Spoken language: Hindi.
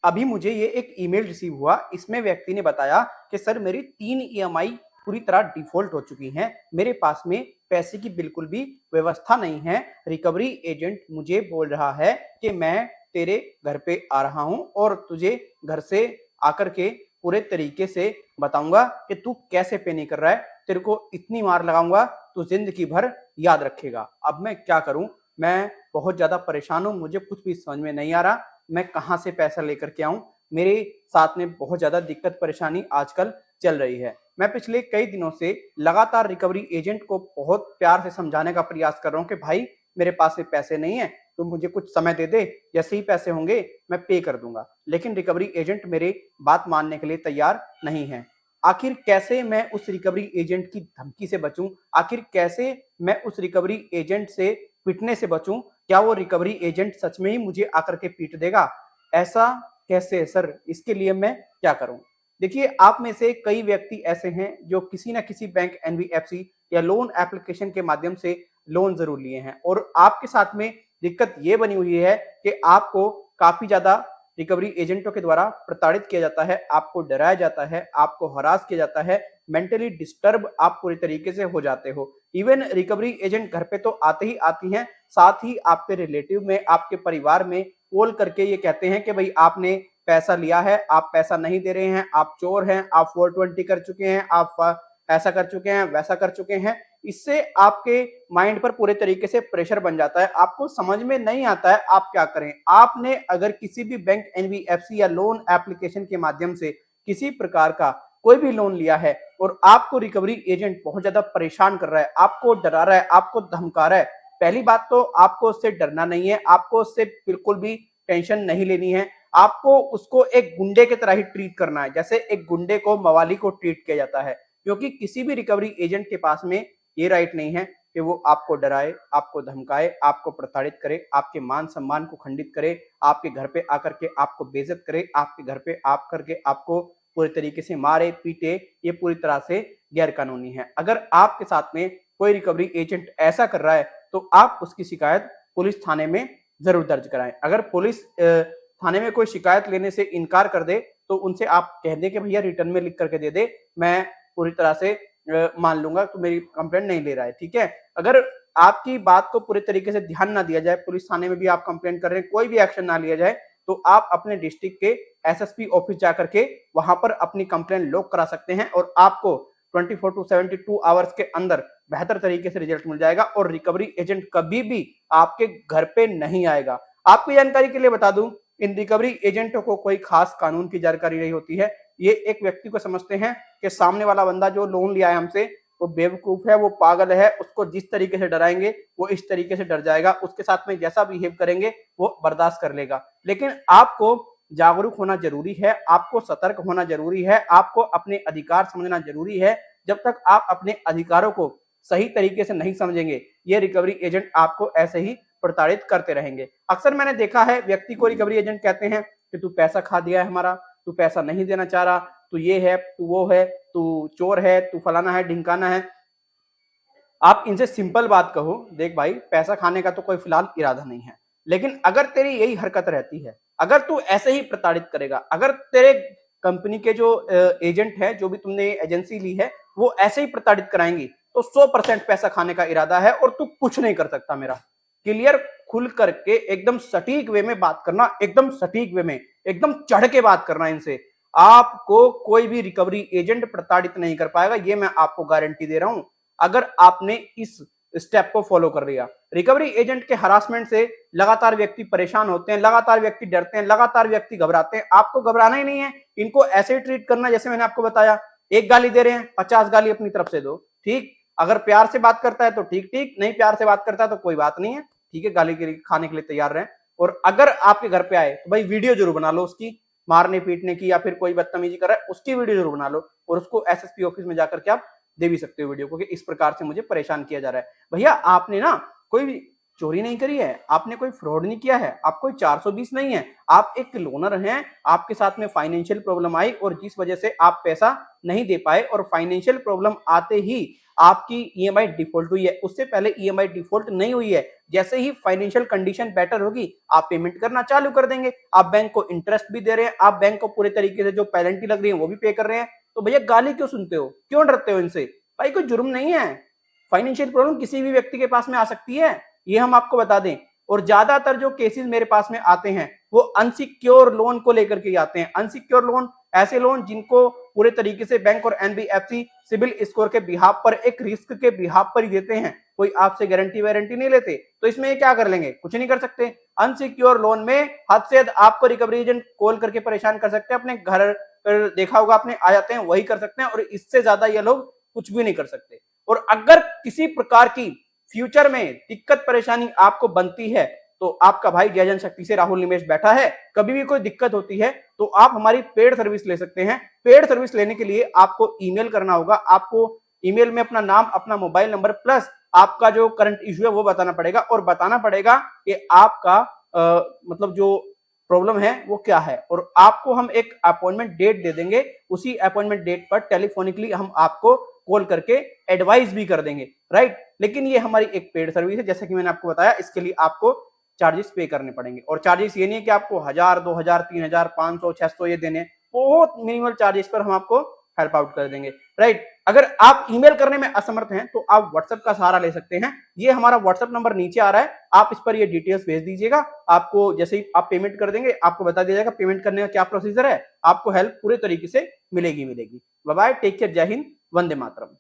अभी मुझे ये एक ईमेल रिसीव हुआ। इसमें व्यक्ति ने बताया कि सर मेरी 3 ईएमआई पूरी तरह डिफ़ॉल्ट हो चुकी हैं। मेरे पास में पैसे की बिल्कुल भी व्यवस्था नहीं है। रिकवरी एजेंट मुझे बोल रहा है कि मैं तेरे घर पे आ रहा हूँ और तुझे घर से आकर के पूरे तरीके से बताऊँगा कि तू कैसे पे नहीं कर रहा है। तेरे को इतनी मार लगाऊँगा तू ज़िंदगी भर याद रखेगा। अब मैं क्या करूँ? मैं बहुत ज़्यादा परेशान हूँ, मुझे कुछ भी समझ में नहीं आ रहा। मैं कहाँ से पैसा लेकर के आऊँ? मेरे साथ में बहुत ज़्यादा दिक्कत परेशानी आजकल चल रही है। मैं पिछले कई दिनों से लगातार रिकवरी एजेंट को बहुत प्यार से समझाने का प्रयास कर रहा हूँ कि भाई मेरे पास में पैसे नहीं है, तू मुझे कुछ समय दे दे, जैसे ही पैसे होंगे मैं पे कर दूंगा। लेकिन रिकवरी एजेंट मेरी बात मानने के लिए तैयार नहीं है। आखिर कैसे मैं उस रिकवरी एजेंट की धमकी से बचूं? आखिर कैसे मैं उस रिकवरी एजेंट से पिटने से बचूं? क्या वो रिकवरी एजेंट सच में ही मुझे आकर के पीट देगा? ऐसा कैसे सर? इसके लिए मैं क्या करूं? देखिए, आप में से कई व्यक्ति ऐसे हैं जो किसी ना किसी बैंक, एनबीएफसी या लोन एप्लीकेशन के माध्यम से लोन जरूर लिए हैं और आपके साथ में दिक्कत ये बनी हुई है कि आपको काफी ज्यादा रिकवरी एजेंटों के द्वारा प्रताड़ित किया जाता है, आपको डराया जाता है, आपको हरास किया जाता है, मेंटली डिस्टर्ब आप पूरी तरीके से हो जाते हो। इवन रिकवरी एजेंट घर पे तो आते ही आती हैं, साथ ही आपके रिलेटिव में, आपके परिवार में कॉल करके ये कहते हैं कि भाई आपने पैसा लिया है, आप पैसा नहीं दे रहे हैं, आप चोर हैं, आप 420 कर चुके हैं, आप ऐसा कर चुके हैं, वैसा कर चुके हैं। इससे आपके माइंड पर पूरे तरीके से प्रेशर बन जाता है। आपको समझ में नहीं आता है आप क्या करें। आपने अगर किसी भी बैंक, एनबीएफसी या लोन एप्लीकेशन के माध्यम से किसी प्रकार का कोई भी लोन लिया है और आपको रिकवरी एजेंट बहुत ज्यादा परेशान कर रहा है, आपको डरा रहा है, आपको धमका रहा है, पहली बात तो आपको उससे डरना नहीं है, आपको उससे बिल्कुल भी टेंशन नहीं लेनी है। आपको उसको एक गुंडे की तरह ही ट्रीट करना है, जैसे एक गुंडे को, मवाली को ट्रीट किया जाता है। क्योंकि किसी भी रिकवरी एजेंट के पास में ये राइट नहीं है कि वो आपको डराए, आपको धमकाए, आपको प्रताड़ित करे, आपके मान सम्मान को खंडित करे, आपके घर पे आकर के आपको बेइज्जत करे, आपके घर पे आप करके आपको पूरी तरीके से मारे पीटे। ये पूरी तरह से गैर कानूनी है। अगर आपके साथ में कोई रिकवरी एजेंट ऐसा कर रहा है तो आप उसकी शिकायत पुलिस थाने में जरूर दर्ज कराएं। अगर पुलिस थाने में कोई शिकायत लेने से इनकार कर दे तो उनसे आप कह दें कि भैया रिटर्न में लिख करके दे दे, मैं पूरी तरह से मान लूंगा, तो मेरी कंप्लेंट नहीं ले रहा है, ठीक है। अगर आपकी बात को पूरे तरीके से ध्यान ना दिया जाए, पुलिस थाने में भी आप कंप्लेंट कर रहे हैं, कोई भी एक्शन ना लिया जाए, तो आप अपने डिस्ट्रिक्ट के एसएसपी ऑफिस जाकर के वहां पर अपनी कंप्लेंट लॉक करा सकते हैं और आपको 24 टू 72 आवर्स के अंदर बेहतर तरीके से रिजल्ट मिल जाएगा और रिकवरी एजेंट कभी भी आपके घर पे नहीं आएगा। आपकी जानकारी के लिए बता दूं, इन रिकवरी एजेंटों को कोई खास कानून की जानकारी नहीं होती है। ये एक व्यक्ति को समझते हैं कि सामने वाला बंदा जो लोन लिया है हमसे वो बेवकूफ है, वो पागल है, उसको जिस तरीके से डराएंगे वो इस तरीके से डर जाएगा, उसके साथ में जैसा बिहेव करेंगे वो बर्दाश्त कर लेगा। लेकिन आपको जागरूक होना जरूरी है, आपको सतर्क होना जरूरी है, आपको अपने अधिकार समझना जरूरी है। जब तक आप अपने अधिकारों को सही तरीके से नहीं समझेंगे, ये रिकवरी एजेंट आपको ऐसे ही प्रताड़ित करते रहेंगे। अक्सर मैंने देखा है व्यक्ति को रिकवरी एजेंट कहते हैं कि तू पैसा खा दिया है हमारा, तू पैसा नहीं देना चाह रहा, तू ये है, तू वो है, तू चोर है, तू फलाना है, ढिमकाना है। आप इनसे सिंपल बात कहो, देख भाई पैसा खाने का तो कोई फिलहाल इरादा नहीं है, लेकिन अगर तेरी यही हरकत रहती है, अगर तू ऐसे ही प्रताड़ित करेगा, अगर तेरे कंपनी के जो एजेंट है, जो भी तुमने एजेंसी ली है, वो ऐसे ही प्रताड़ित कराएंगी तो 100% पैसा खाने का इरादा है और तू कुछ नहीं कर सकता। मेरा क्लियर खुल करके एकदम सटीक वे में बात करना, एकदम सटीक वे में, एकदम चढ़ के बात करना इनसे। आपको कोई भी रिकवरी एजेंट प्रताड़ित नहीं कर पाएगा, ये मैं आपको गारंटी दे रहा हूं, अगर आपने इस स्टेप को फॉलो कर लिया। रिकवरी एजेंट के हरासमेंट से लगातार व्यक्ति परेशान होते हैं, लगातार व्यक्ति डरते हैं, लगातार व्यक्ति घबराते हैं। आपको घबराना ही नहीं है, इनको ऐसे ही ट्रीट करना जैसे मैंने आपको बताया। एक गाली दे रहे हैं, 50 गाली अपनी तरफ से दो, ठीक। अगर प्यार से बात करता है तो ठीक ठीक, नहीं प्यार से बात करता है तो कोई बात नहीं है, ठीक है, गाली खाने के लिए तैयार रहें। और अगर आपके घर पे आए तो भाई वीडियो जरूर बना लो उसकी, मारने पीटने की या फिर कोई बदतमीजी कर रहा है उसकी वीडियो जरूर बना लो और उसको एसएसपी ऑफिस में जाकर के आप दे भी सकते हो वीडियो को कि इस प्रकार से मुझे परेशान किया जा रहा है। भैया आपने ना कोई चोरी नहीं करी है, आपने कोई फ्रॉड नहीं किया है, आप कोई 420 नहीं है, आप एक लोनर हैं। आपके साथ में फाइनेंशियल प्रॉब्लम आई और जिस वजह से आप पैसा नहीं दे पाए और फाइनेंशियल प्रॉब्लम आते ही आपकी ईएमआई डिफॉल्ट हुई है, उससे पहले ईएमआई डिफॉल्ट नहीं हुई है। जैसे ही फाइनेंशियल कंडीशन बेटर होगी, आप पेमेंट करना चालू कर देंगे। आप बैंक को इंटरेस्ट भी दे रहे हैं, आप बैंक को पूरे तरीके से जो पेनल्टी लग रही है वो भी पे कर रहे हैं। तो भैया गाली क्यों सुनते हो, क्यों डरते हो इनसे? भाई कोई जुर्म नहीं है। फाइनेंशियल प्रॉब्लम किसी भी व्यक्ति के पास में आ सकती है, ये हम आपको बता दें। और ज्यादातर जो केसेस मेरे पास में आते हैं वो अनसिक्योर लोन को लेकर के आते हैं। अनसिक्योर लोन ऐसे लोन जिनको पूरे तरीके से बैंक और एनबीएफसी सिविल स्कोर के बिहाफ पर, एक रिस्क के बिहाफ पर ही देते हैं, कोई आपसे गारंटी वारंटी नहीं लेते। तो इसमें ये क्या कर लेंगे, कुछ नहीं कर सकते। अनसिक्योर लोन में हद से हद आपको रिकवरी एजेंट कॉल करके परेशान कर सकते हैं, अपने घर पर देखा होगा आपने, आ जाते हैं, वही कर सकते हैं, और इससे ज्यादा ये लोग कुछ भी नहीं कर सकते। और अगर किसी प्रकार की फ्यूचर में दिक्कत परेशानी आपको बनती है तो आपका भाई जय जनशक्ति से राहुल निमेश बैठा है। कभी भी कोई दिक्कत होती है तो आप हमारी पेड सर्विस ले सकते हैं। पेड सर्विस लेने के लिए आपको ईमेल करना होगा। आपको ईमेल में अपना नाम, अपना मोबाइल नंबर प्लस आपका जो करंट इश्यू है वो बताना पड़ेगा, और बताना पड़ेगा कि आपका मतलब जो प्रॉब्लम है वो क्या है, और आपको हम एक अपॉइंटमेंट डेट दे देंगे। उसी अपॉइंटमेंट डेट पर टेलीफोनिकली हम आपको कॉल करके एडवाइस भी कर देंगे, राइट। लेकिन ये हमारी एक पेड सर्विस है, जैसा कि मैंने आपको बताया, इसके लिए आपको चार्जेस पे करने पड़ेंगे। और चार्जेस ये नहीं है कि आपको 1000, 2000, 3000, 500, 600 ये देने, बहुत मिनिमल चार्जेस पर हम आपको हेल्प आउट कर देंगे, राइट। अगर आप ईमेल करने में असमर्थ हैं तो आप व्हाट्सएप का सहारा ले सकते हैं। ये हमारा व्हाट्सएप नंबर नीचे आ रहा है, आप इस पर ये डिटेल्स भेज दीजिएगा। आपको जैसे ही आप पेमेंट कर देंगे आपको बता दिया जाएगा पेमेंट करने का क्या प्रोसीजर है। आपको हेल्प पूरे तरीके से मिलेगी। बाय बाय, टेक केयर, जय हिंद, वंदे मातरम।